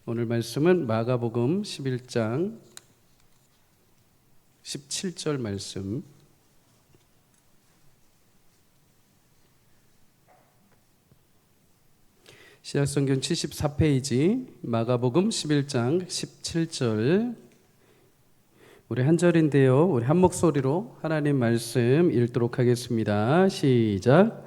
오늘 말씀은 마가복음 11장 17절 말씀. 신약성경 74페이지 마가복음 11장 17절. 우리 한 절인데요. 우리 한 목소리로 하나님 말씀 읽도록 하겠습니다. 시작.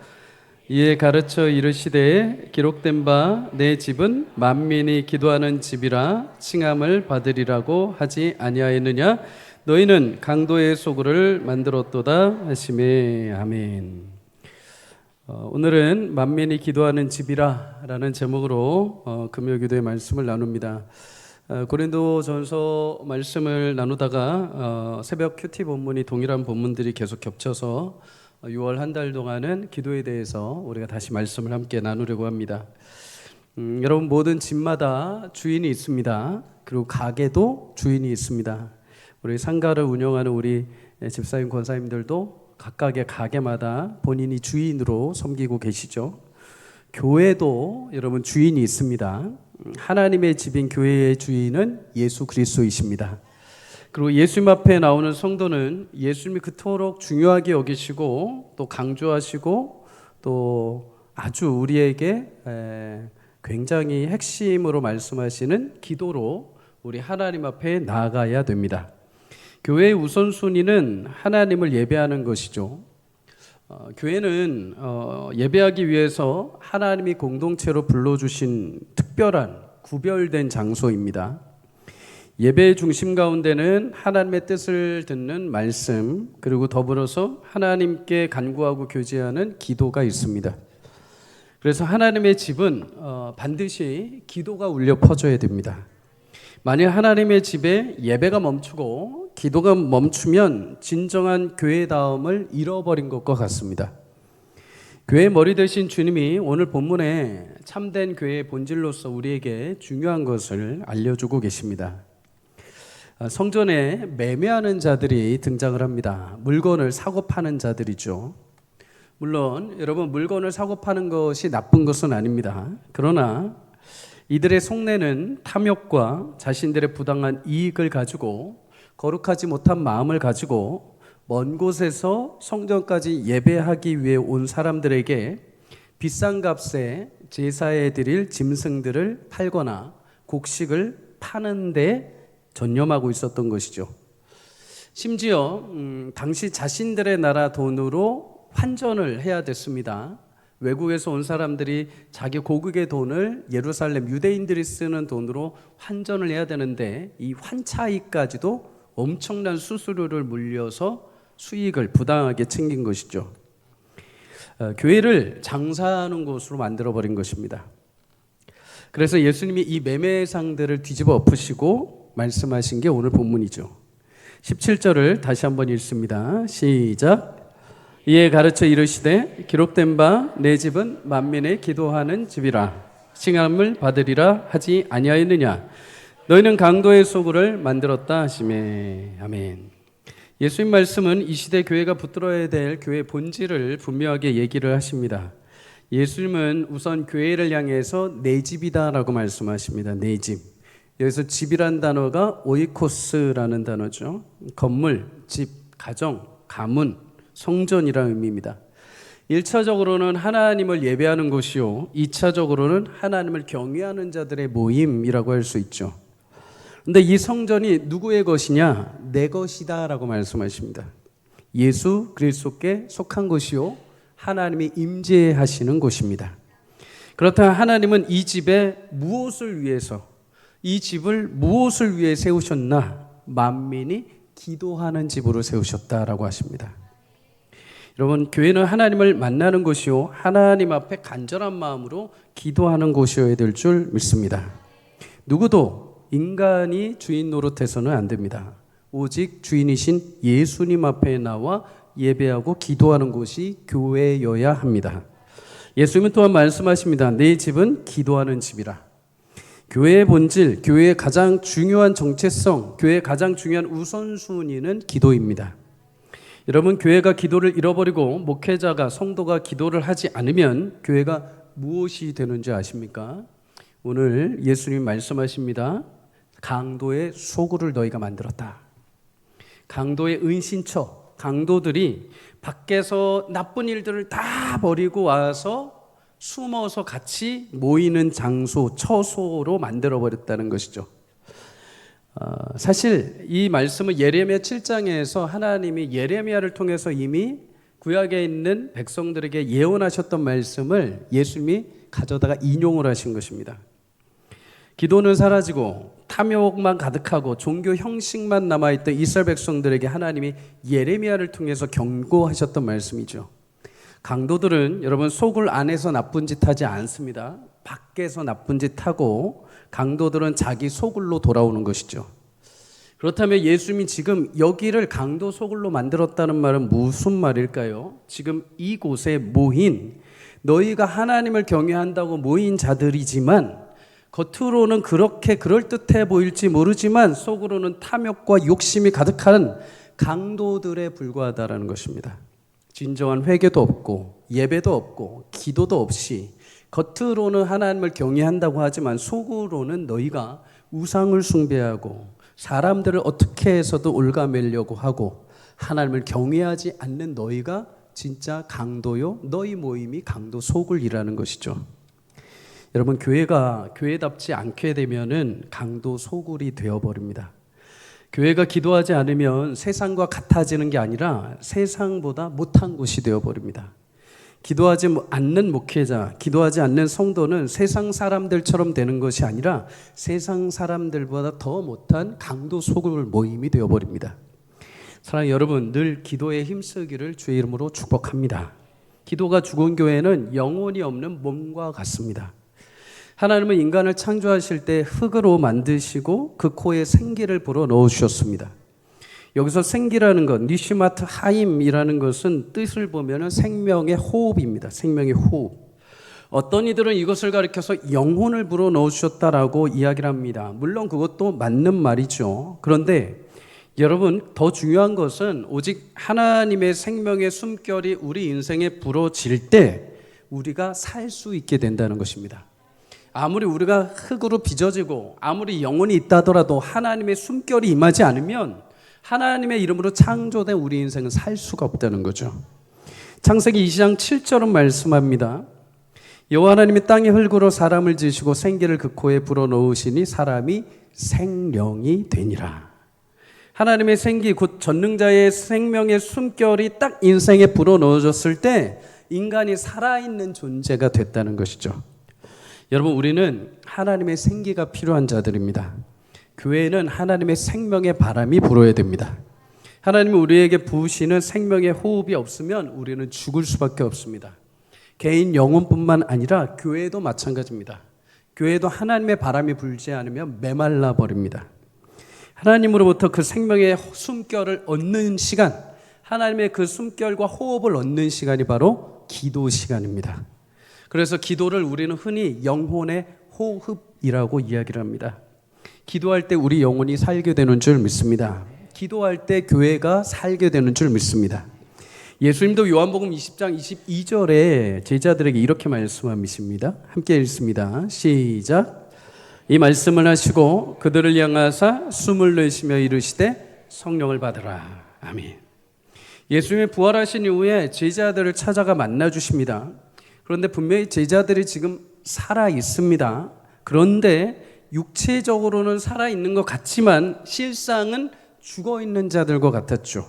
이에 가르쳐 이르시되 기록된 바 내 집은 만민이 기도하는 집이라 칭함을 받으리라고 하지 아니하였느냐. 너희는 강도의 소굴을 만들었도다 하시매. 아멘. 오늘은 만민이 기도하는 집이라 라는 제목으로 금요기도의 말씀을 나눕니다. 고린도전서 말씀을 나누다가 새벽 큐티 본문이 동일한 본문들이 계속 겹쳐서 6월 한 달 동안은 기도에 대해서 우리가 다시 말씀을 함께 나누려고 합니다. 여러분, 모든 집마다 주인이 있습니다. 그리고 가게도 주인이 있습니다. 우리 상가를 운영하는 우리 집사님 권사님들도 각각의 가게마다 본인이 주인으로 섬기고 계시죠. 교회도 여러분 주인이 있습니다. 하나님의 집인 교회의 주인은 예수 그리스도이십니다. 그리고 예수님 앞에 나오는 성도는 예수님이 그토록 중요하게 여기시고 또 강조하시고 또 아주 우리에게 굉장히 핵심으로 말씀하시는 기도로 우리 하나님 앞에 나아가야 됩니다. 교회의 우선순위는 하나님을 예배하는 것이죠. 교회는 예배하기 위해서 하나님이 공동체로 불러주신 특별한 구별된 장소입니다. 예배의 중심 가운데는 하나님의 뜻을 듣는 말씀, 그리고 더불어서 하나님께 간구하고 교제하는 기도가 있습니다. 그래서 하나님의 집은 반드시 기도가 울려 퍼져야 됩니다. 만약 하나님의 집에 예배가 멈추고 기도가 멈추면 진정한 교회다움을 잃어버린 것과 같습니다. 교회의 머리 되신 주님이 오늘 본문에 참된 교회의 본질로서 우리에게 중요한 것을 알려주고 계십니다. 성전에 매매하는 자들이 등장을 합니다. 물건을 사고 파는 자들이죠. 물론 여러분, 물건을 사고 파는 것이 나쁜 것은 아닙니다. 그러나 이들의 속내는 탐욕과 자신들의 부당한 이익을 가지고 거룩하지 못한 마음을 가지고 먼 곳에서 성전까지 예배하기 위해 온 사람들에게 비싼 값에 제사에 드릴 짐승들을 팔거나 곡식을 파는데 전념하고 있었던 것이죠. 심지어 당시 자신들의 나라 돈으로 환전을 해야 됐습니다. 외국에서 온 사람들이 자기 고국의 돈을 예루살렘 유대인들이 쓰는 돈으로 환전을 해야 되는데 이 환차익까지도 엄청난 수수료를 물려서 수익을 부당하게 챙긴 것이죠. 교회를 장사하는 곳으로 만들어버린 것입니다. 그래서 예수님이 이 매매상들을 뒤집어 엎으시고 말씀하신 게 오늘 본문이죠. 17절을 다시 한번 읽습니다. 시작. 이에 가르쳐 이르시되 기록된 바 내 집은 만민의 기도하는 집이라 칭함을 받으리라 하지 아니하였느냐. 너희는 강도의 소굴을 만들었다 하시매. 아멘. 예수님 말씀은 이 시대 교회가 붙들어야 될 교회의 본질을 분명하게 얘기를 하십니다. 예수님은 우선 교회를 향해서 내 집이다 라고 말씀하십니다. 내 집. 여기서 집이란 단어가 오이코스라는 단어죠. 건물, 집, 가정, 가문, 성전이라는 의미입니다. 1차적으로는 하나님을 예배하는 곳이요, 2차적으로는 하나님을 경외하는 자들의 모임이라고 할 수 있죠. 그런데 이 성전이 누구의 것이냐? 내 것이다 라고 말씀하십니다. 예수 그리스도께 속한 것이요, 하나님이 임재하시는 곳입니다. 그렇다면 하나님은 이 집에 무엇을 위해서, 이 집을 무엇을 위해 세우셨나? 만민이 기도하는 집으로 세우셨다라고 하십니다. 여러분, 교회는 하나님을 만나는 곳이요, 하나님 앞에 간절한 마음으로 기도하는 곳이어야 될 줄 믿습니다. 누구도 인간이 주인 노릇해서는 안 됩니다. 오직 주인이신 예수님 앞에 나와 예배하고 기도하는 곳이 교회여야 합니다. 예수님은 또한 말씀하십니다. 내 집은 기도하는 집이라. 교회의 본질, 교회의 가장 중요한 정체성, 교회의 가장 중요한 우선순위는 기도입니다. 여러분, 교회가 기도를 잃어버리고 목회자가, 성도가 기도를 하지 않으면 교회가 무엇이 되는지 아십니까? 오늘 예수님이 말씀하십니다. 강도의 소굴을 너희가 만들었다. 강도의 은신처, 강도들이 밖에서 나쁜 일들을 다 버리고 와서 숨어서 같이 모이는 장소, 처소로 만들어버렸다는 것이죠. 사실 이 말씀은 예레미야 7장에서 하나님이 예레미야를 통해서 이미 구약에 있는 백성들에게 예언하셨던 말씀을 예수님이 가져다가 인용을 하신 것입니다. 기도는 사라지고 탐욕만 가득하고 종교 형식만 남아있던 이스라엘 백성들에게 하나님이 예레미야를 통해서 경고하셨던 말씀이죠. 강도들은 여러분 소굴 안에서 나쁜 짓 하지 않습니다. 밖에서 나쁜 짓 하고 강도들은 자기 소굴로 돌아오는 것이죠. 그렇다면 예수님이 지금 여기를 강도 소굴로 만들었다는 말은 무슨 말일까요? 지금 이곳에 모인 너희가 하나님을 경외한다고 모인 자들이지만 겉으로는 그렇게 그럴듯해 보일지 모르지만 속으로는 탐욕과 욕심이 가득한 강도들에 불과하다라는 것입니다. 진정한 회개도 없고 예배도 없고 기도도 없이 겉으로는 하나님을 경외한다고 하지만 속으로는 너희가 우상을 숭배하고 사람들을 어떻게 해서도 올가매려고 하고 하나님을 경외하지 않는 너희가 진짜 강도요, 너희 모임이 강도 소굴이라는 것이죠. 여러분, 교회가 교회답지 않게 되면은 강도 소굴이 되어버립니다. 교회가 기도하지 않으면 세상과 같아지는 게 아니라 세상보다 못한 곳이 되어버립니다. 기도하지 않는 목회자, 기도하지 않는 성도는 세상 사람들처럼 되는 것이 아니라 세상 사람들보다 더 못한 강도 소굴 모임이 되어버립니다. 사랑하는 여러분, 늘 기도에 힘쓰기를 주의 이름으로 축복합니다. 기도가 죽은 교회는 영혼이 없는 몸과 같습니다. 하나님은 인간을 창조하실 때 흙으로 만드시고 그 코에 생기를 불어 넣어주셨습니다. 여기서 생기라는 것, 니시마트 하임이라는 것은 뜻을 보면 생명의 호흡입니다. 생명의 호흡. 어떤 이들은 이것을 가리켜서 영혼을 불어 넣어주셨다라고 이야기를 합니다. 물론 그것도 맞는 말이죠. 그런데 여러분, 더 중요한 것은 오직 하나님의 생명의 숨결이 우리 인생에 불어질 때 우리가 살 수 있게 된다는 것입니다. 아무리 우리가 흙으로 빚어지고 아무리 영혼이 있다 하더라도 하나님의 숨결이 임하지 않으면 하나님의 이름으로 창조된 우리 인생은 살 수가 없다는 거죠. 창세기 20장 7절은 말씀합니다. 여호와 하나님이 땅의 흙으로 사람을 지으시고 생기를 그 코에 불어넣으시니 사람이 생령이 되니라. 하나님의 생기, 곧 전능자의 생명의 숨결이 딱 인생에 불어넣어졌을 때 인간이 살아있는 존재가 됐다는 것이죠. 여러분, 우리는 하나님의 생기가 필요한 자들입니다. 교회는 하나님의 생명의 바람이 불어야 됩니다. 하나님이 우리에게 부으시는 생명의 호흡이 없으면 우리는 죽을 수밖에 없습니다. 개인 영혼뿐만 아니라 교회도 마찬가지입니다. 교회도 하나님의 바람이 불지 않으면 메말라 버립니다. 하나님으로부터 그 생명의 숨결을 얻는 시간, 하나님의 그 숨결과 호흡을 얻는 시간이 바로 기도 시간입니다. 그래서 기도를 우리는 흔히 영혼의 호흡이라고 이야기를 합니다. 기도할 때 우리 영혼이 살게 되는 줄 믿습니다. 기도할 때 교회가 살게 되는 줄 믿습니다. 예수님도 요한복음 20장 22절에 제자들에게 이렇게 말씀하십니다. 함께 읽습니다. 시작. 이 말씀을 하시고 그들을 향하사 숨을 내쉬며 이르시되 성령을 받으라. 아멘. 예수님이 부활하신 이후에 제자들을 찾아가 만나주십니다. 그런데 분명히 제자들이 지금 살아 있습니다. 그런데 육체적으로는 살아 있는 것 같지만 실상은 죽어 있는 자들과 같았죠.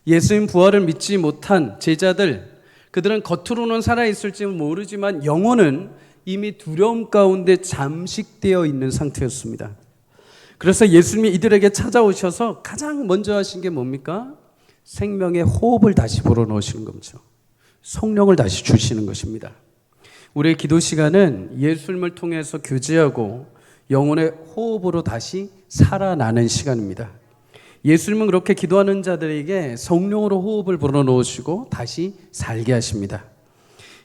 예수님 부활을 믿지 못한 제자들, 그들은 겉으로는 살아 있을지 모르지만 영혼은 이미 두려움 가운데 잠식되어 있는 상태였습니다. 그래서 예수님이 이들에게 찾아오셔서 가장 먼저 하신 게 뭡니까? 생명의 호흡을 다시 불어넣으시는 거죠. 성령을 다시 주시는 것입니다. 우리의 기도 시간은 예수님을 통해서 교제하고 영혼의 호흡으로 다시 살아나는 시간입니다. 예수님은 그렇게 기도하는 자들에게 성령으로 호흡을 불어넣으시고 다시 살게 하십니다.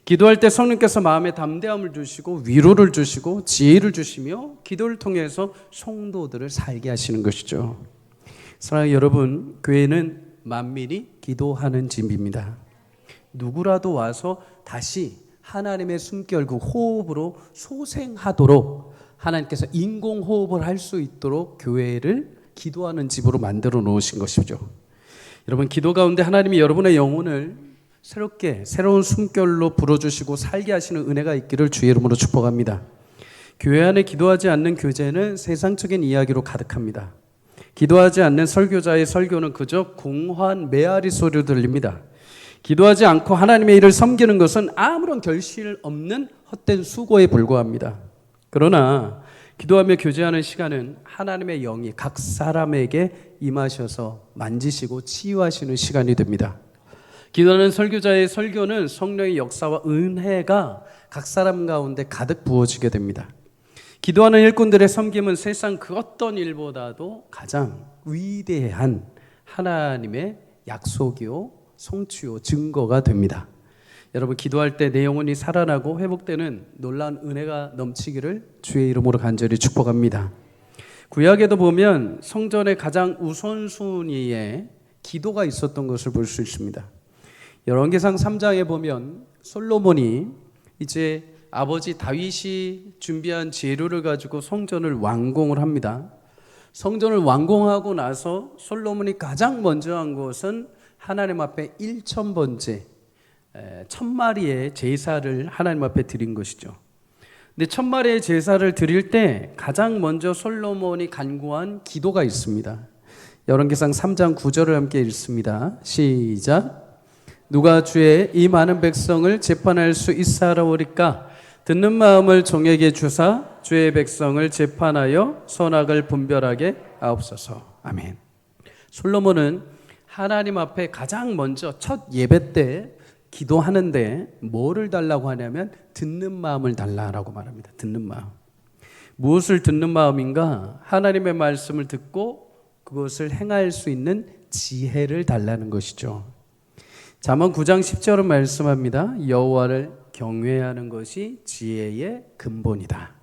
기도할 때 성령께서 마음에 담대함을 주시고 위로를 주시고 지혜를 주시며 기도를 통해서 성도들을 살게 하시는 것이죠. 사랑하는 여러분, 교회는 만민이 기도하는 집입니다. 누구라도 와서 다시 하나님의 숨결 그 호흡으로 소생하도록 하나님께서 인공호흡을 할 수 있도록 교회를 기도하는 집으로 만들어 놓으신 것이죠. 여러분, 기도 가운데 하나님이 여러분의 영혼을 새롭게 새로운 숨결로 불어주시고 살게 하시는 은혜가 있기를 주의 이름으로 축복합니다. 교회 안에 기도하지 않는 교제는 세상적인 이야기로 가득합니다. 기도하지 않는 설교자의 설교는 그저 공허한 메아리 소리로 들립니다. 기도하지 않고 하나님의 일을 섬기는 것은 아무런 결실 없는 헛된 수고에 불과합니다. 그러나 기도하며 교제하는 시간은 하나님의 영이 각 사람에게 임하셔서 만지시고 치유하시는 시간이 됩니다. 기도하는 설교자의 설교는 성령의 역사와 은혜가 각 사람 가운데 가득 부어지게 됩니다. 기도하는 일꾼들의 섬김은 세상 그 어떤 일보다도 가장 위대한 하나님의 약속이요, 성취요, 증거가 됩니다. 여러분, 기도할 때 내 영혼이 살아나고 회복되는 놀라운 은혜가 넘치기를 주의 이름으로 간절히 축복합니다. 구약에도 보면 성전의 가장 우선순위에 기도가 있었던 것을 볼 수 있습니다. 열왕기상 3장에 보면 솔로몬이 이제 아버지 다윗이 준비한 재료를 가지고 성전을 완공을 합니다. 성전을 완공하고 나서 솔로몬이 가장 먼저 한 것은 하나님 앞에 1000번째 1000마리의 제사를 하나님 앞에 드린 것이죠. 근데 1000마리의 제사를 드릴 때 가장 먼저 솔로몬이 간구한 기도가 있습니다. 열왕기상 3장 9절을 함께 읽습니다. 시작. 누가 주의 이 많은 백성을 재판할 수 있사오리까? 듣는 마음을 종에게 주사 주의 백성을 재판하여 선악을 분별하게 하옵소서. 아멘. 솔로몬은 하나님 앞에 가장 먼저 첫 예배 때 기도하는데 뭐를 달라고 하냐면 듣는 마음을 달라라고 말합니다. 듣는 마음. 무엇을 듣는 마음인가? 하나님의 말씀을 듣고 그것을 행할 수 있는 지혜를 달라는 것이죠. 잠언 9장 10절은 말씀합니다. 여호와를 경외하는 것이 지혜의 근본이다.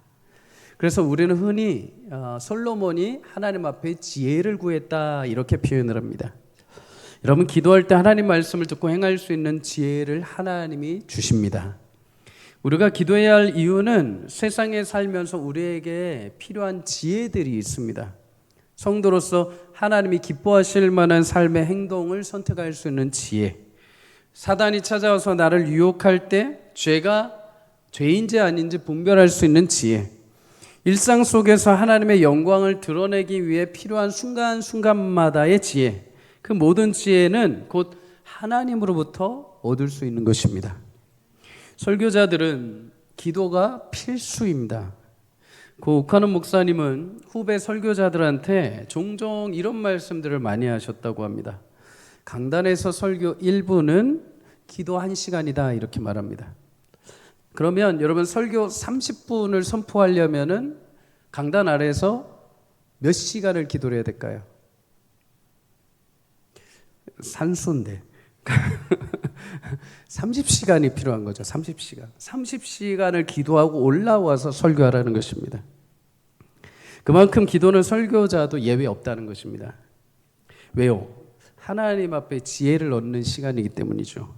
그래서 우리는 흔히 솔로몬이 하나님 앞에 지혜를 구했다 이렇게 표현을 합니다. 여러분, 기도할 때 하나님 말씀을 듣고 행할 수 있는 지혜를 하나님이 주십니다. 우리가 기도해야 할 이유는 세상에 살면서 우리에게 필요한 지혜들이 있습니다. 성도로서 하나님이 기뻐하실 만한 삶의 행동을 선택할 수 있는 지혜, 사단이 찾아와서 나를 유혹할 때 죄가 죄인지 아닌지 분별할 수 있는 지혜, 일상 속에서 하나님의 영광을 드러내기 위해 필요한 순간순간마다의 지혜, 그 모든 지혜는 곧 하나님으로부터 얻을 수 있는 것입니다. 설교자들은 기도가 필수입니다. 고 옥하는 목사님은 후배 설교자들한테 종종 이런 말씀들을 많이 하셨다고 합니다. 강단에서 설교 1부는 기도 1시간이다 이렇게 말합니다. 그러면 여러분, 설교 30분을 선포하려면은 강단 아래에서 몇 시간을 기도를 해야 될까요? 산수인데 30시간이 필요한 거죠. 30시간을 기도하고 올라와서 설교하라는 것입니다. 그만큼 기도는 설교자도 예외 없다는 것입니다. 왜요? 하나님 앞에 지혜를 얻는 시간이기 때문이죠.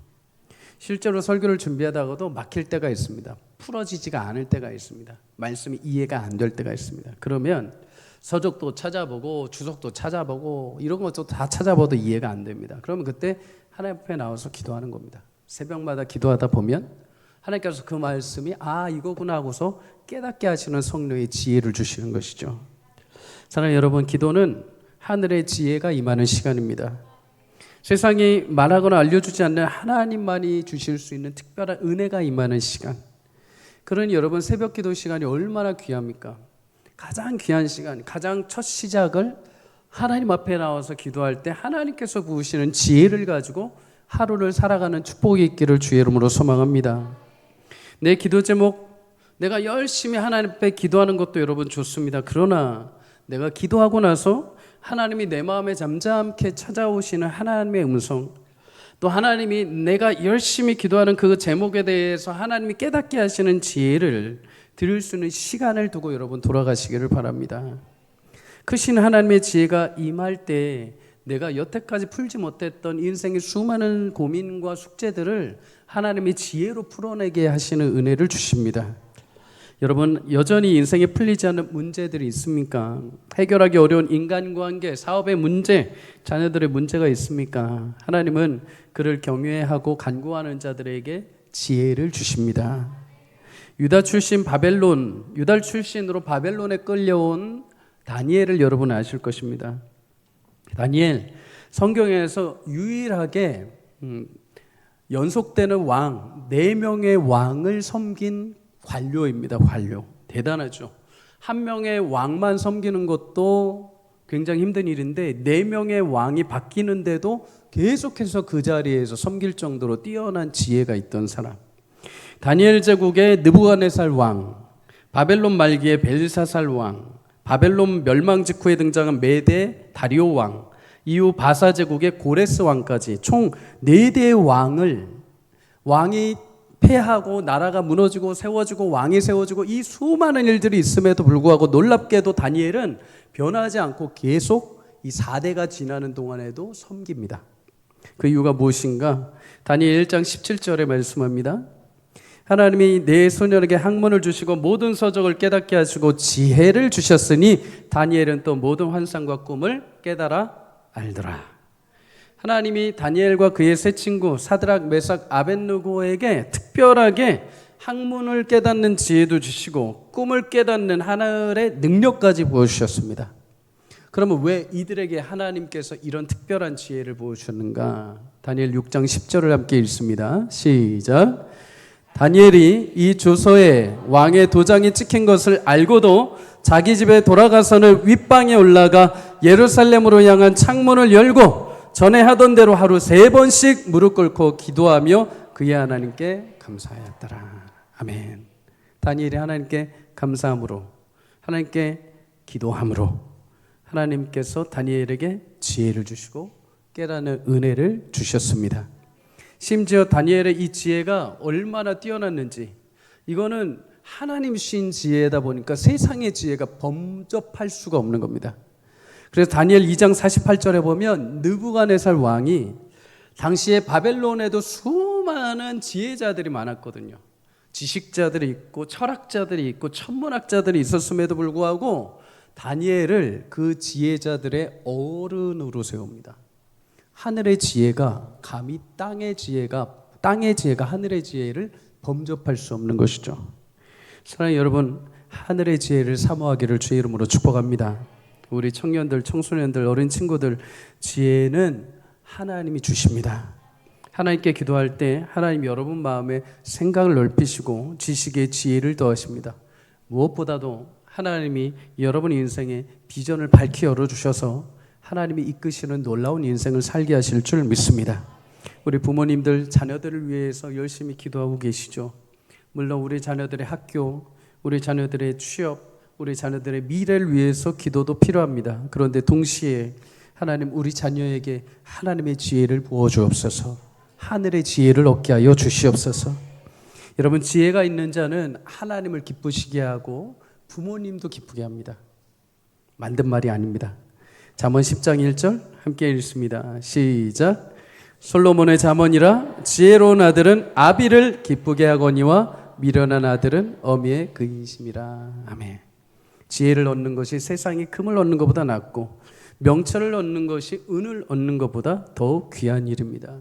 실제로 설교를 준비하다가도 막힐 때가 있습니다. 풀어지지가 않을 때가 있습니다. 말씀이 이해가 안 될 때가 있습니다. 그러면 서적도 찾아보고 주석도 찾아보고 이런 것도 다 찾아봐도 이해가 안 됩니다. 그러면 그때 하나님 앞에 나와서 기도하는 겁니다. 새벽마다 기도하다 보면 하나님께서 그 말씀이 이거구나 하고서 깨닫게 하시는 성령의 지혜를 주시는 것이죠. 사랑하는 여러분, 기도는 하늘의 지혜가 임하는 시간입니다. 세상이 말하거나 알려주지 않는 하나님만이 주실 수 있는 특별한 은혜가 임하는 시간. 그러니 여러분, 새벽 기도 시간이 얼마나 귀합니까? 가장 귀한 시간, 가장 첫 시작을 하나님 앞에 나와서 기도할 때 하나님께서 부으시는 지혜를 가지고 하루를 살아가는 축복이 있기를 주의 이름으로 소망합니다. 내 기도 제목, 내가 열심히 하나님 앞에 기도하는 것도 여러분 좋습니다. 그러나 내가 기도하고 나서 하나님이 내 마음에 잠잠케 찾아오시는 하나님의 음성, 또 하나님이 내가 열심히 기도하는 그 제목에 대해서 하나님이 깨닫게 하시는 지혜를 들을 수 있는 시간을 두고 여러분 돌아가시기를 바랍니다. 크신 하나님의 지혜가 임할 때 내가 여태까지 풀지 못했던 인생의 수많은 고민과 숙제들을 하나님의 지혜로 풀어내게 하시는 은혜를 주십니다. 여러분, 여전히 인생에 풀리지 않는 문제들이 있습니까? 해결하기 어려운 인간관계, 사업의 문제, 자녀들의 문제가 있습니까? 하나님은 그를 경외하고 간구하는 자들에게 지혜를 주십니다. 유다 출신으로 바벨론에 끌려온 다니엘을 여러분 아실 것입니다. 다니엘, 성경에서 유일하게 연속되는 왕, 4명의 왕을 섬긴 관료입니다. 관료. 대단하죠. 한 명의 왕만 섬기는 것도 굉장히 힘든 일인데 4명의 왕이 바뀌는데도 계속해서 그 자리에서 섬길 정도로 뛰어난 지혜가 있던 사람. 다니엘 제국의 느부갓네살 왕, 바벨론 말기의 벨사살 왕, 바벨론 멸망 직후에 등장한 메대 다리오 왕, 이후 바사 제국의 고레스 왕까지 총 4대의 왕이 패하고 나라가 무너지고 세워지고 왕이 세워지고 이 수많은 일들이 있음에도 불구하고 놀랍게도 다니엘은 변하지 않고 계속 이 4대가 지나는 동안에도 섬깁니다. 그 이유가 무엇인가? 다니엘 1장 17절에 말씀합니다. 하나님이 내 소년에게 학문을 주시고 모든 서적을 깨닫게 하시고 지혜를 주셨으니 다니엘은 또 모든 환상과 꿈을 깨달아 알더라. 하나님이 다니엘과 그의 세 친구 사드락, 메삭, 아벳느고에게 특별하게 학문을 깨닫는 지혜도 주시고 꿈을 깨닫는 하늘의 능력까지 부어주셨습니다. 그러면 왜 이들에게 하나님께서 이런 특별한 지혜를 부어주셨는가? 다니엘 6장 10절을 함께 읽습니다. 시작. 다니엘이 이 조서에 왕의 도장이 찍힌 것을 알고도 자기 집에 돌아가서는 윗방에 올라가 예루살렘으로 향한 창문을 열고 전에 하던 대로 하루 3번씩 무릎 꿇고 기도하며 그의 하나님께 감사하였더라. 아멘. 다니엘이 하나님께 감사함으로, 하나님께 기도함으로 하나님께서 다니엘에게 지혜를 주시고 깨닫는 은혜를 주셨습니다. 심지어 다니엘의 이 지혜가 얼마나 뛰어났는지, 이거는 하나님 주신 지혜다 보니까 세상의 지혜가 범접할 수가 없는 겁니다. 그래서 다니엘 2장 48절에 보면 느부갓네살 왕이 당시에 바벨론에도 수많은 지혜자들이 많았거든요. 지식자들이 있고 철학자들이 있고 천문학자들이 있었음에도 불구하고 다니엘을 그 지혜자들의 어른으로 세웁니다. 하늘의 지혜가 감히 땅의 지혜가 하늘의 지혜를 범접할 수 없는 것이죠. 사랑하는 여러분, 하늘의 지혜를 사모하기를 주의 이름으로 축복합니다. 우리 청년들, 청소년들, 어린 친구들, 지혜는 하나님이 주십니다. 하나님께 기도할 때 하나님 여러분 마음에 생각을 넓히시고 지식의 지혜를 더하십니다. 무엇보다도 하나님이 여러분 인생에 비전을 밝히 열어주셔서 하나님이 이끄시는 놀라운 인생을 살게 하실 줄 믿습니다. 우리 부모님들 자녀들을 위해서 열심히 기도하고 계시죠. 물론 우리 자녀들의 학교, 우리 자녀들의 취업, 우리 자녀들의 미래를 위해서 기도도 필요합니다. 그런데 동시에 하나님 우리 자녀에게 하나님의 지혜를 부어주옵소서. 하늘의 지혜를 얻게 하여 주시옵소서. 여러분, 지혜가 있는 자는 하나님을 기쁘시게 하고 부모님도 기쁘게 합니다. 만든 말이 아닙니다. 잠언 10장 1절 함께 읽습니다. 시작. 솔로몬의 잠언이라 지혜로운 아들은 아비를 기쁘게 하거니와 미련한 아들은 어미의 근심이라. 아멘. 지혜를 얻는 것이 세상에 금을 얻는 것보다 낫고 명철을 얻는 것이 은을 얻는 것보다 더욱 귀한 일입니다.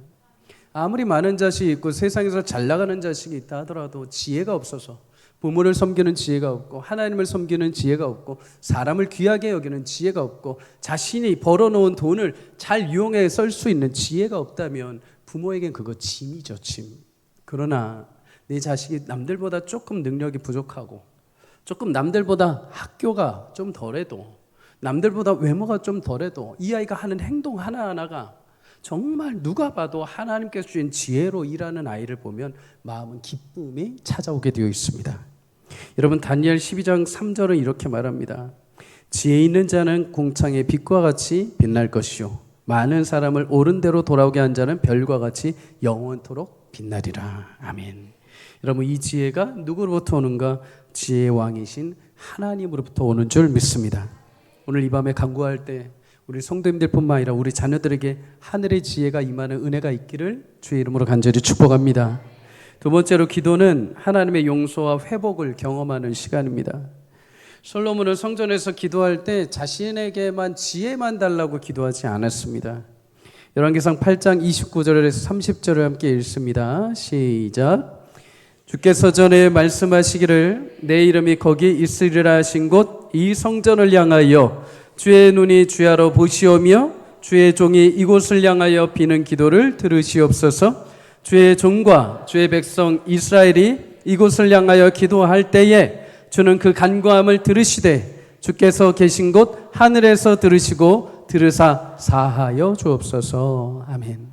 아무리 많은 자식이 있고 세상에서 잘 나가는 자식이 있다 하더라도 지혜가 없어서 부모를 섬기는 지혜가 없고 하나님을 섬기는 지혜가 없고 사람을 귀하게 여기는 지혜가 없고 자신이 벌어놓은 돈을 잘 이용해 쓸 수 있는 지혜가 없다면 부모에겐 그거 짐이죠, 짐. 그러나 내 자식이 남들보다 조금 능력이 부족하고 조금 남들보다 학교가 좀 덜해도 남들보다 외모가 좀 덜해도 이 아이가 하는 행동 하나하나가 정말 누가 봐도 하나님께서 주신 지혜로 일하는 아이를 보면 마음은 기쁨이 찾아오게 되어 있습니다. 여러분, 다니엘 12장 3절은 이렇게 말합니다. 지혜 있는 자는 공창의 빛과 같이 빛날 것이요 많은 사람을 옳은 대로 돌아오게 한 자는 별과 같이 영원토록 빛나리라. 아멘. 여러분, 이 지혜가 누구로부터 오는가? 지혜의 왕이신 하나님으로부터 오는 줄 믿습니다. 오늘 이 밤에 간구할 때 우리 성도님들뿐만 아니라 우리 자녀들에게 하늘의 지혜가 임하는 은혜가 있기를 주의 이름으로 간절히 축복합니다. 두 번째로 기도는 하나님의 용서와 회복을 경험하는 시간입니다. 솔로몬은 성전에서 기도할 때 자신에게만 지혜만 달라고 기도하지 않았습니다. 열왕기상 8장 29절에서 30절을 함께 읽습니다. 시작. 주께서 전에 말씀하시기를 내 이름이 거기 있으리라 하신 곳 이 성전을 향하여 주의 눈이 주야로 보시오며 주의 종이 이곳을 향하여 비는 기도를 들으시옵소서. 주의 종과 주의 백성 이스라엘이 이곳을 향하여 기도할 때에 주는 그 간구함을 들으시되 주께서 계신 곳 하늘에서 들으시고 들으사 사하여 주옵소서. 아멘.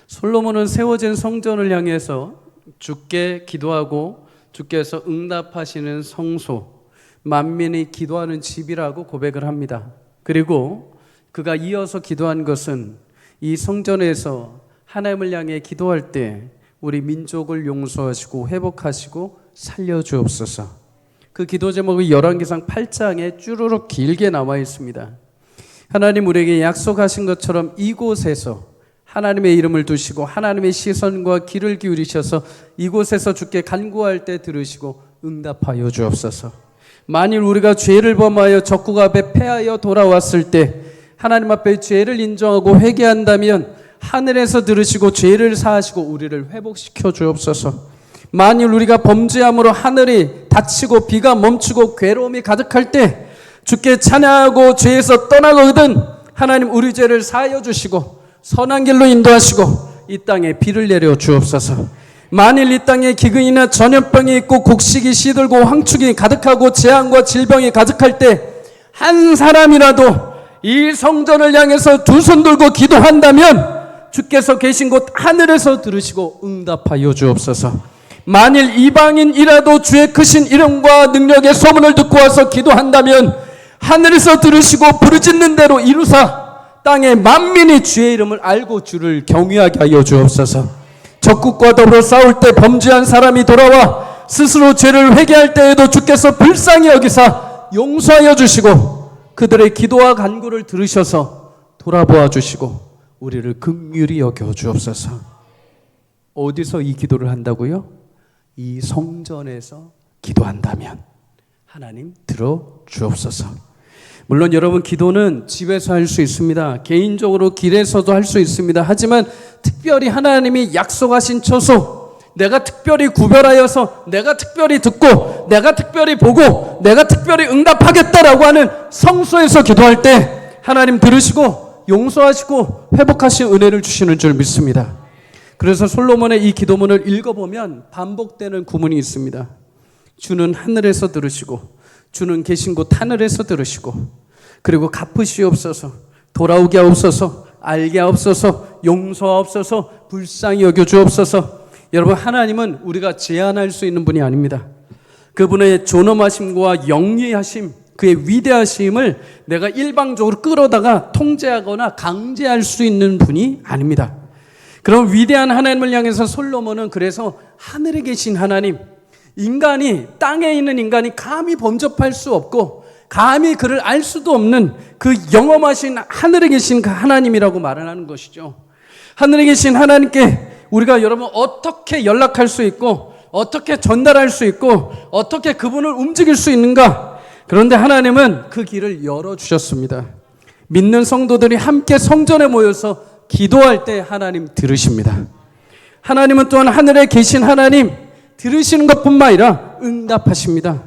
솔로몬은 세워진 성전을 향해서 주께 기도하고 주께서 응답하시는 성소, 만민이 기도하는 집이라고 고백을 합니다. 그리고 그가 이어서 기도한 것은 이 성전에서 하나님을 향해 기도할 때 우리 민족을 용서하시고 회복하시고 살려주옵소서. 그 기도 제목이 열왕기상 8장에 쭈루룩 길게 나와 있습니다. 하나님 우리에게 약속하신 것처럼 이곳에서 하나님의 이름을 두시고 하나님의 시선과 귀를 기울이셔서 이곳에서 주께 간구할 때 들으시고 응답하여 주옵소서. 만일 우리가 죄를 범하여 적국 앞에 패하여 돌아왔을 때 하나님 앞에 죄를 인정하고 회개한다면 하늘에서 들으시고 죄를 사하시고 우리를 회복시켜 주옵소서. 만일 우리가 범죄함으로 하늘이 닫히고 비가 멈추고 괴로움이 가득할 때 주께 찬양하고 죄에서 떠나거든 하나님 우리 죄를 사하여 주시고 선한 길로 인도하시고 이 땅에 비를 내려 주옵소서. 만일 이 땅에 기근이나 전염병이 있고 곡식이 시들고 황축이 가득하고 재앙과 질병이 가득할 때 한 사람이라도 이 성전을 향해서 두 손 들고 기도한다면 주께서 계신 곳 하늘에서 들으시고 응답하여 주옵소서. 만일 이방인이라도 주의 크신 이름과 능력의 소문을 듣고 와서 기도한다면 하늘에서 들으시고 부르짖는 대로 이루사 땅의 만민이 주의 이름을 알고 주를 경외하게 하여 주옵소서. 적국과 더불어 싸울 때 범죄한 사람이 돌아와 스스로 죄를 회개할 때에도 주께서 불쌍히 여기사 용서하여 주시고 그들의 기도와 간구를 들으셔서 돌아보아 주시고 우리를 긍휼히 여겨 주옵소서. 어디서 이 기도를 한다고요? 이 성전에서 기도한다면 하나님 들어 주옵소서. 물론 여러분 기도는 집에서 할 수 있습니다. 개인적으로 길에서도 할 수 있습니다. 하지만 특별히 하나님이 약속하신 처소, 내가 특별히 구별하여서 내가 특별히 듣고 내가 특별히 보고 내가 특별히 응답하겠다라고 하는 성소에서 기도할 때 하나님 들으시고 용서하시고 회복하신 은혜를 주시는 줄 믿습니다. 그래서 솔로몬의 이 기도문을 읽어보면 반복되는 구문이 있습니다. 주는 하늘에서 들으시고 주는 계신 곳 하늘에서 들으시고 그리고 갚으시옵소서, 돌아오게 하옵소서, 알게 하옵소서, 용서하옵소서, 불쌍히 여겨주옵소서. 여러분 하나님은 우리가 제한할 수 있는 분이 아닙니다. 그분의 존엄하심과 영리하심, 그의 위대하심을 내가 일방적으로 끌어다가 통제하거나 강제할 수 있는 분이 아닙니다. 그럼 위대한 하나님을 향해서 솔로몬은 그래서 하늘에 계신 하나님, 인간이 땅에 있는 인간이 감히 범접할 수 없고 감히 그를 알 수도 없는 그 영험하신 하늘에 계신 그 하나님이라고 말을 하는 것이죠. 하늘에 계신 하나님께 우리가 여러분 어떻게 연락할 수 있고 어떻게 전달할 수 있고 어떻게 그분을 움직일 수 있는가? 그런데 하나님은 그 길을 열어주셨습니다. 믿는 성도들이 함께 성전에 모여서 기도할 때 하나님 들으십니다. 하나님은 또한 하늘에 계신 하나님 들으시는 것뿐만 아니라 응답하십니다.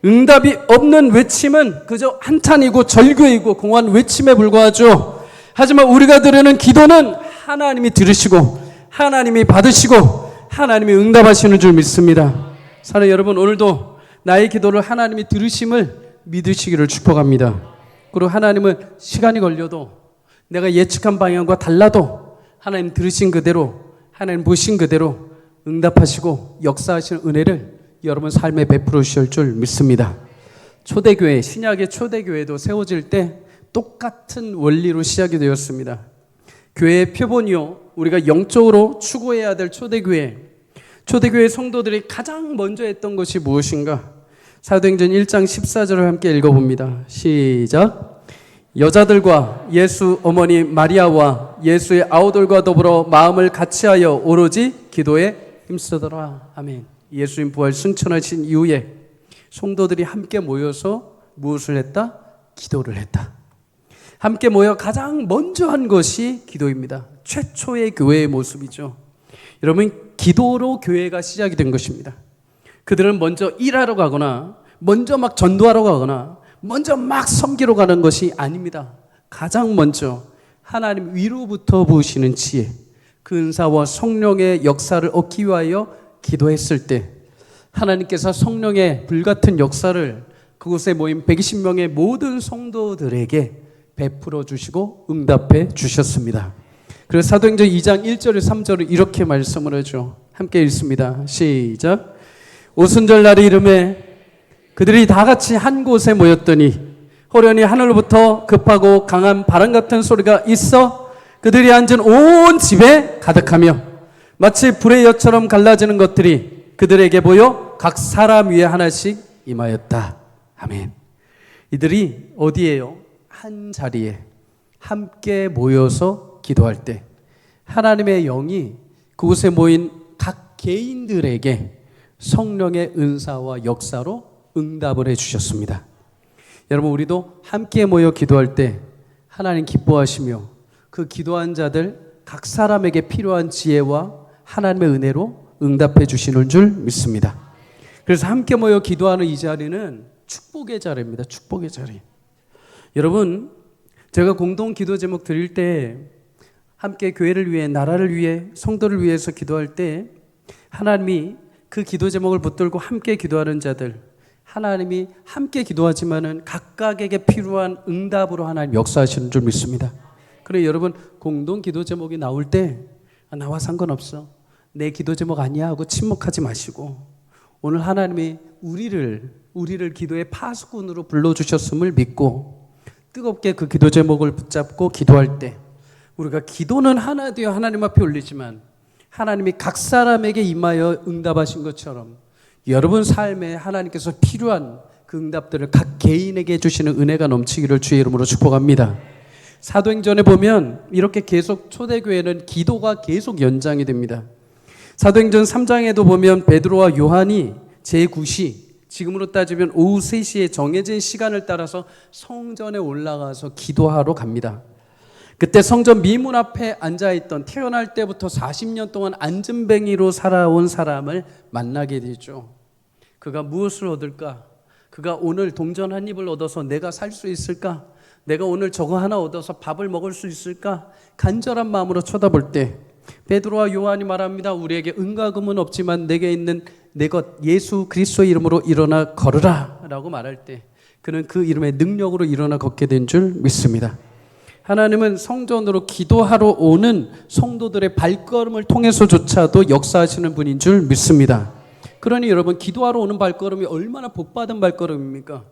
응답이 없는 외침은 그저 한탄이고 절규이고 공허한 외침에 불과하죠. 하지만 우리가 드리는 기도는 하나님이 들으시고 하나님이 받으시고 하나님이 응답하시는 줄 믿습니다. 사랑하는 여러분, 오늘도 나의 기도를 하나님이 들으심을 믿으시기를 축복합니다. 그리고 하나님은 시간이 걸려도 내가 예측한 방향과 달라도 하나님 들으신 그대로 하나님 보신 그대로 응답하시고 역사하시는 은혜를 여러분 삶에 베풀어 주실 줄 믿습니다. 초대교회, 신약의 초대교회도 세워질 때 똑같은 원리로 시작이 되었습니다. 교회의 표본이요, 우리가 영적으로 추구해야 될 초대교회, 초대교회 성도들이 가장 먼저 했던 것이 무엇인가? 사도행전 1장 14절을 함께 읽어봅니다. 시작. 여자들과 예수 어머니 마리아와 예수의 아우들과 더불어 마음을 같이하여 오로지 기도에 힘쓰더라. 아멘. 예수님 부활 승천하신 이후에 성도들이 함께 모여서 무엇을 했다? 기도를 했다. 함께 모여 가장 먼저 한 것이 기도입니다. 최초의 교회의 모습이죠. 여러분, 기도로 교회가 시작이 된 것입니다. 그들은 먼저 일하러 가거나 먼저 막 전도하러 가거나 먼저 막 섬기러 가는 것이 아닙니다. 가장 먼저 하나님 위로부터 부으시는 지혜, 그 은사와 성령의 역사를 얻기 위하여 기도했을 때 하나님께서 성령의 불같은 역사를 그곳에 모인 120명의 모든 성도들에게 베풀어 주시고 응답해 주셨습니다. 그래서 사도행전 2장 1절에 3절을 이렇게 말씀을 하죠. 함께 읽습니다. 시작. 오순절 날의 이름에 그들이 다 같이 한 곳에 모였더니 호련히 하늘로부터 급하고 강한 바람 같은 소리가 있어 그들이 앉은 온 집에 가득하며 마치 불의 엿처럼 갈라지는 것들이 그들에게 보여 각 사람 위에 하나씩 임하였다. 아멘. 이들이 어디에요? 한 자리에 함께 모여서 기도할 때 하나님의 영이 그곳에 모인 각 개인들에게 성령의 은사와 역사로 응답을 해주셨습니다. 여러분, 우리도 함께 모여 기도할 때 하나님 기뻐하시며 그 기도한 자들 각 사람에게 필요한 지혜와 하나님의 은혜로 응답해 주시는 줄 믿습니다. 그래서 함께 모여 기도하는 이 자리는 축복의 자리입니다. 축복의 자리. 여러분, 제가 공동 기도 제목 드릴 때 함께 교회를 위해, 나라를 위해, 성도를 위해서 기도할 때 하나님이 그 기도 제목을 붙들고 함께 기도하는 자들, 하나님이 함께 기도하지만은 각각에게 필요한 응답으로 하나님 역사하시는 줄 믿습니다. 그래, 여러분, 공동 기도 제목이 나올 때 나와 상관없어, 내 기도 제목 아니야 하고 침묵하지 마시고 오늘 하나님이 우리를 기도의 파수꾼으로 불러주셨음을 믿고 뜨겁게 그 기도 제목을 붙잡고 기도할 때 우리가 기도는 하나 되어 하나님 앞에 올리지만 하나님이 각 사람에게 임하여 응답하신 것처럼 여러분 삶에 하나님께서 필요한 그 응답들을 각 개인에게 주시는 은혜가 넘치기를 주의 이름으로 축복합니다. 사도행전에 보면 이렇게 계속 초대교회는 기도가 계속 연장이 됩니다. 사도행전 3장에도 보면 베드로와 요한이 제9시, 지금으로 따지면 오후 3시에 정해진 시간을 따라서 성전에 올라가서 기도하러 갑니다. 그때 성전 미문 앞에 앉아있던, 태어날 때부터 40년 동안 앉은뱅이로 살아온 사람을 만나게 되죠. 그가 무엇을 얻을까? 그가 오늘 동전 한 입을 얻어서 내가 살 수 있을까? 내가 오늘 저거 하나 얻어서 밥을 먹을 수 있을까? 간절한 마음으로 쳐다볼 때 베드로와 요한이 말합니다. 우리에게 은과 금은 없지만 내게 있는 내 것 예수 그리스도의 이름으로 일어나 걸으라 라고 말할 때 그는 그 이름의 능력으로 일어나 걷게 된 줄 믿습니다. 하나님은 성전으로 기도하러 오는 성도들의 발걸음을 통해서조차도 역사하시는 분인 줄 믿습니다. 그러니 여러분, 기도하러 오는 발걸음이 얼마나 복받은 발걸음입니까?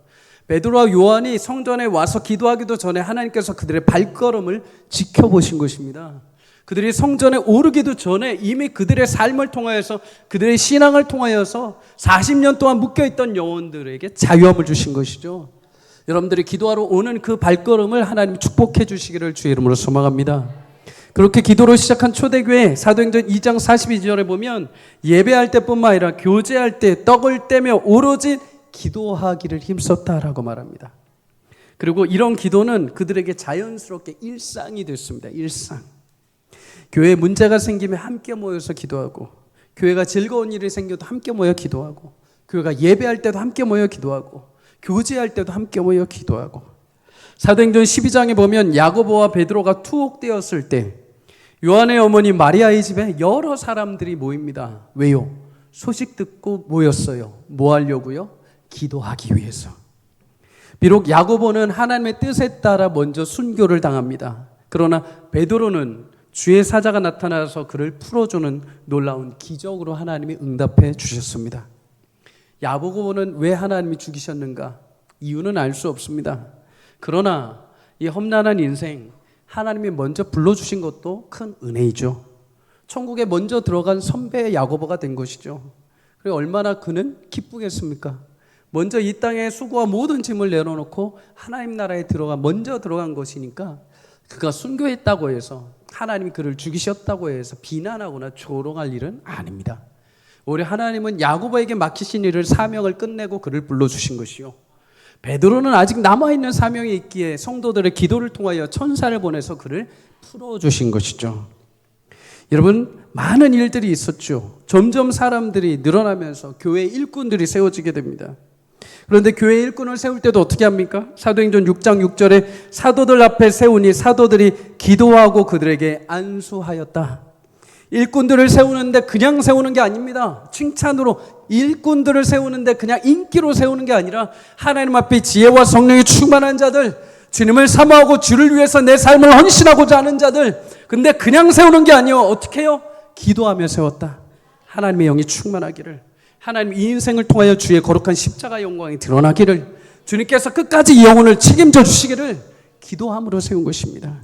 베드로와 요한이 성전에 와서 기도하기도 전에 하나님께서 그들의 발걸음을 지켜보신 것입니다. 그들이 성전에 오르기도 전에 이미 그들의 삶을 통하여서, 그들의 신앙을 통하여서 40년 동안 묶여있던 영혼들에게 자유함을 주신 것이죠. 여러분들이 기도하러 오는 그 발걸음을 하나님 축복해 주시기를 주의 이름으로 소망합니다. 그렇게 기도로 시작한 초대교회, 사도행전 2장 42절에 보면 예배할 때뿐만 아니라 교제할 때 떡을 떼며 오로지 기도하기를 힘썼다라고 말합니다. 그리고 이런 기도는 그들에게 자연스럽게 일상이 됐습니다. 일상. 교회에 문제가 생기면 함께 모여서 기도하고, 교회가 즐거운 일이 생겨도 함께 모여 기도하고, 교회가 예배할 때도 함께 모여 기도하고, 교제할 때도 함께 모여 기도하고. 사도행전 12장에 보면 야고보와 베드로가 투옥되었을 때 요한의 어머니 마리아의 집에 여러 사람들이 모입니다. 왜요? 소식 듣고 모였어요. 뭐 하려고요? 기도하기 위해서. 비록 야고보는 하나님의 뜻에 따라 먼저 순교를 당합니다. 그러나 베드로는 주의 사자가 나타나서 그를 풀어주는 놀라운 기적으로 하나님이 응답해 주셨습니다. 야고보는 왜 하나님이 죽이셨는가? 이유는 알 수 없습니다. 그러나 이 험난한 인생, 하나님이 먼저 불러주신 것도 큰 은혜이죠. 천국에 먼저 들어간 선배 야고보가 된 것이죠. 그리고 얼마나 그는 기쁘겠습니까? 먼저 이 땅에 수고와 모든 짐을 내려놓고 하나님 나라에 먼저 들어간 것이니까 그가 순교했다고 해서, 하나님이 그를 죽이셨다고 해서 비난하거나 조롱할 일은 아닙니다. 우리 하나님은 야고보에게 맡기신 일을 사명을 끝내고 그를 불러주신 것이요. 베드로는 아직 남아있는 사명이 있기에 성도들의 기도를 통하여 천사를 보내서 그를 풀어주신 것이죠. 여러분, 많은 일들이 있었죠. 점점 사람들이 늘어나면서 교회 일꾼들이 세워지게 됩니다. 그런데 교회 일꾼을 세울 때도 어떻게 합니까? 사도행전 6장 6절에 사도들 앞에 세우니 사도들이 기도하고 그들에게 안수하였다. 일꾼들을 세우는데 그냥 세우는 게 아닙니다. 칭찬으로 일꾼들을 세우는데 그냥 인기로 세우는 게 아니라 하나님 앞에 지혜와 성령이 충만한 자들, 주님을 사모하고 주를 위해서 내 삶을 헌신하고자 하는 자들, 근데 그냥 세우는 게 아니에요. 어떻게 해요? 기도하며 세웠다. 하나님의 영이 충만하기를, 하나님 이 인생을 통하여 주의 거룩한 십자가 영광이 드러나기를, 주님께서 끝까지 이 영혼을 책임져 주시기를 기도함으로 세운 것입니다.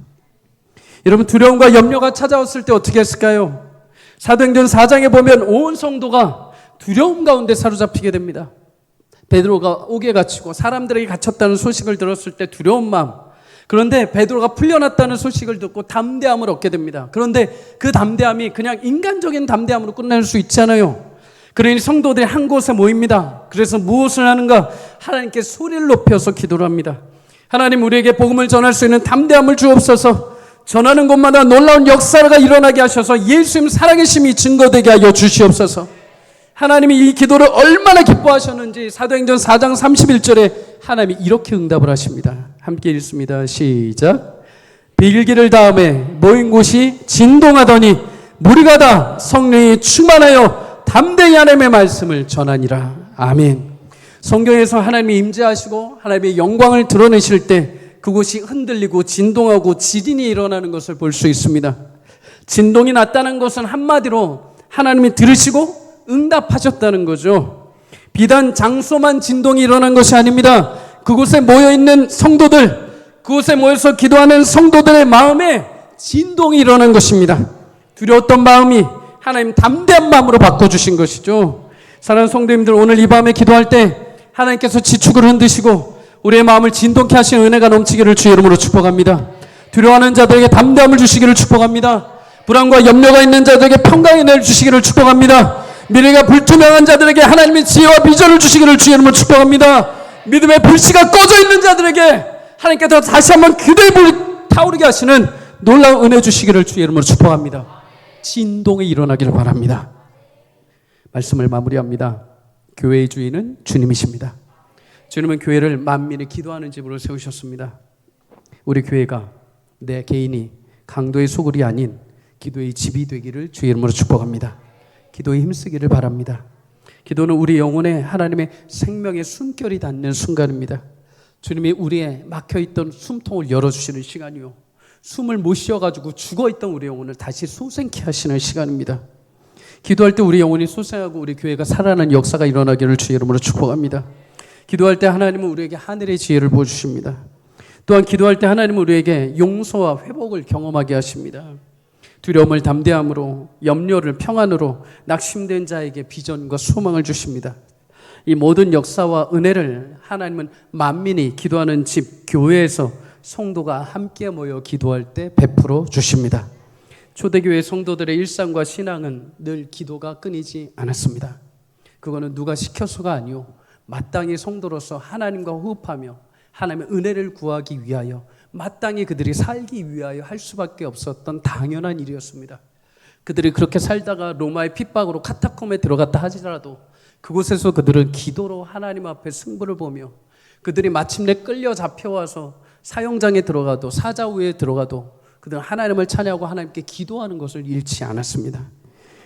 여러분, 두려움과 염려가 찾아왔을 때 어떻게 했을까요? 사도행전 4장에 보면 온 성도가 두려움 가운데 사로잡히게 됩니다. 베드로가 옥에 갇히고 사람들에게 갇혔다는 소식을 들었을 때 두려운 마음, 그런데 베드로가 풀려났다는 소식을 듣고 담대함을 얻게 됩니다. 그런데 그 담대함이 그냥 인간적인 담대함으로 끝날 수 있잖아요. 그러니 성도들이 한 곳에 모입니다. 그래서 무엇을 하는가? 하나님께 소리를 높여서 기도를 합니다. 하나님, 우리에게 복음을 전할 수 있는 담대함을 주옵소서. 전하는 곳마다 놀라운 역사가 일어나게 하셔서 예수님 살아계심이 증거되게 하여 주시옵소서. 하나님이 이 기도를 얼마나 기뻐하셨는지 사도행전 4장 31절에 하나님이 이렇게 응답을 하십니다. 함께 읽습니다. 시작. 빌기를 다음에 모인 곳이 진동하더니 무리가 다 성령이 충만하여 담대히 하나님의 말씀을 전하니라. 아멘. 성경에서 하나님이 임재하시고 하나님의 영광을 드러내실 때 그곳이 흔들리고 진동하고 지진이 일어나는 것을 볼 수 있습니다. 진동이 났다는 것은 한마디로 하나님이 들으시고 응답하셨다는 거죠. 비단 장소만 진동이 일어난 것이 아닙니다. 그곳에 모여있는 성도들, 그곳에 모여서 기도하는 성도들의 마음에 진동이 일어난 것입니다. 두려웠던 마음이 하나님 담대한 마음으로 바꿔주신 것이죠. 사랑하는 성도님들, 오늘 이 밤에 기도할 때 하나님께서 지축을 흔드시고 우리의 마음을 진동케 하시는 은혜가 넘치기를 주의 이름으로 축복합니다. 두려워하는 자들에게 담대함을 주시기를 축복합니다. 불안과 염려가 있는 자들에게 평강의 은혜를 주시기를 축복합니다. 미래가 불투명한 자들에게 하나님의 지혜와 비전을 주시기를 주의 이름으로 축복합니다. 믿음의 불씨가 꺼져 있는 자들에게 하나님께서 다시 한번 그대의 불이 타오르게 하시는 놀라운 은혜 주시기를 주의 이름으로 축복합니다. 진동이 일어나기를 바랍니다. 말씀을 마무리합니다. 교회의 주인은 주님이십니다. 주님은 교회를 만민이 기도하는 집으로 세우셨습니다. 우리 교회가, 내 개인이 강도의 소굴이 아닌 기도의 집이 되기를 주의 이름으로 축복합니다. 기도에 힘쓰기를 바랍니다. 기도는 우리 영혼에 하나님의 생명의 숨결이 닿는 순간입니다. 주님이 우리의 막혀있던 숨통을 열어주시는 시간이요, 숨을 못 쉬어가지고 죽어있던 우리 영혼을 다시 소생케 하시는 시간입니다. 기도할 때 우리 영혼이 소생하고 우리 교회가 살아나는 역사가 일어나기를 주의 이름으로 축복합니다. 기도할 때 하나님은 우리에게 하늘의 지혜를 보여주십니다. 또한 기도할 때 하나님은 우리에게 용서와 회복을 경험하게 하십니다. 두려움을 담대함으로, 염려를 평안으로, 낙심된 자에게 비전과 소망을 주십니다. 이 모든 역사와 은혜를 하나님은 만민이 기도하는 집, 교회에서 성도가 함께 모여 기도할 때 베풀어 주십니다. 초대교회 성도들의 일상과 신앙은 늘 기도가 끊이지 않았습니다. 그거는 누가 시켜서가 아니요, 마땅히 성도로서 하나님과 호흡하며 하나님의 은혜를 구하기 위하여 마땅히 그들이 살기 위하여 할 수밖에 없었던 당연한 일이었습니다. 그들이 그렇게 살다가 로마의 핍박으로 카타콤에 들어갔다 하지라도 그곳에서 그들은 기도로 하나님 앞에 승부를 보며, 그들이 마침내 끌려 잡혀와서 사형장에 들어가도 사자우에 들어가도 그들은 하나님을 찬양하고 하나님께 기도하는 것을 잃지 않았습니다.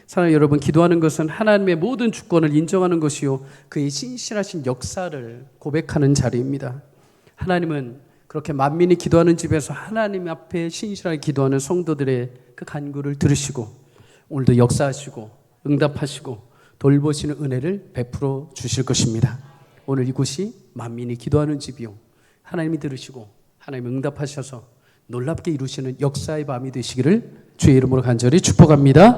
사랑하는 여러분, 기도하는 것은 하나님의 모든 주권을 인정하는 것이요, 그의 신실하신 역사를 고백하는 자리입니다. 하나님은 그렇게 만민이 기도하는 집에서 하나님 앞에 신실하게 기도하는 성도들의 그 간구를 들으시고 오늘도 역사하시고 응답하시고 돌보시는 은혜를 베풀어 주실 것입니다. 오늘 이곳이 만민이 기도하는 집이요, 하나님이 들으시고 하나님이 응답하셔서 놀랍게 이루시는 역사의 밤이 되시기를 주의 이름으로 간절히 축복합니다.